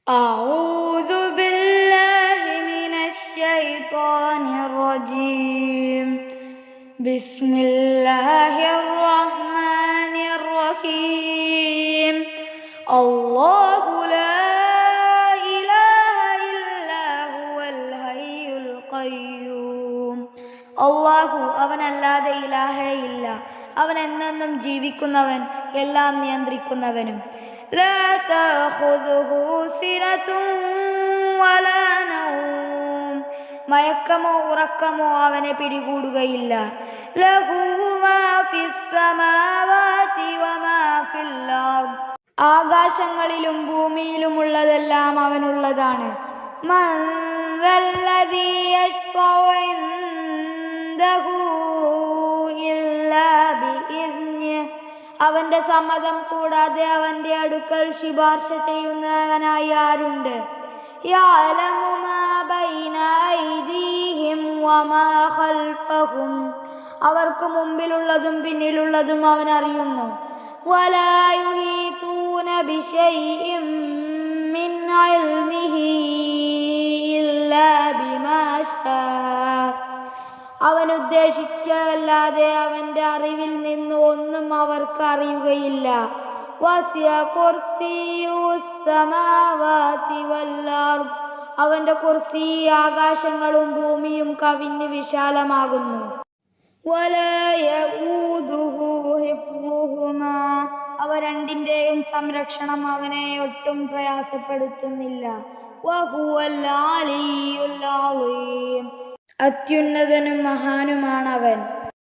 أعوذ بالله من الشيطان الرجيم بسم الله الرحمن الرحيم الله لا إله إلا هو الحي القيوم അല്ലാഹു അവനല്ലാതെ ഇലാഹേ ഇല്ല, അവൻ എന്നെന്നും ജീവിക്കുന്നവൻ, എല്ലാം നിയന്ത്രിക്കുന്നവനും. ലാ തഖുദുഹു സിനതുൻ വലാ നൗം, മയക്കമോ ഉറക്കമോ അവനെ പിടികൂടുകയില്ല. ലഹു മാ ഫിസ് സമാവാതി വമാ ഫിൽ അർദ്, ആകാശങ്ങളിലും ഭൂമിയിലുമുള്ളതെല്ലാം അവനുള്ളതാണ്. മൻ വല്ലദീ യശ്ഫഉ ഇൻദഹു ഇല്ലാ ബിഇദ്നിഹി, അവന്റെ സമ്മതം കൂടാതെ അവന്റെ അടുക്കൽ ശുപാർശ ചെയ്യുന്നവനായി ആരുണ്ട്? യഅലമു മാ ബൈന ഐദീഹിം വമാ ഖൽഫഹും, അവർക്ക് മുമ്പിലുള്ളതും പിന്നിലുള്ളതും അവൻ അറിയുന്നു. വലാ യുഹീതൂന ബിശൈഇൻ മിൻ ഇൽമിഹി ഇല്ലാ ബിമാ ശാ, അവൻ ഉദ്ദേശിച്ചതല്ലാതെ അവന്റെ അറിവിൽ നിന്ന് ഒന്നും അവർക്ക് അറിയുകയില്ല. വസിഅ കുർസിയ്യുഹുസ് സമാവാതി വൽ അർദ്, അവന്റെ കുർസി ആകാശങ്ങളും ഭൂമിയും കവിഞ്ഞ് വിശാലമാകുന്നു. വലാ യഊദുഹു ഹിഫ്ളുഹുമാ, അവ രണ്ടിന്റെയും സംരക്ഷണം അവനെ ഒട്ടും പ്രയാസപ്പെടുത്തുന്നില്ല. വഹുവൽ അലിയ്യുൽ അളീം, അത്യുന്നതനും മഹാനുമാണവൻ.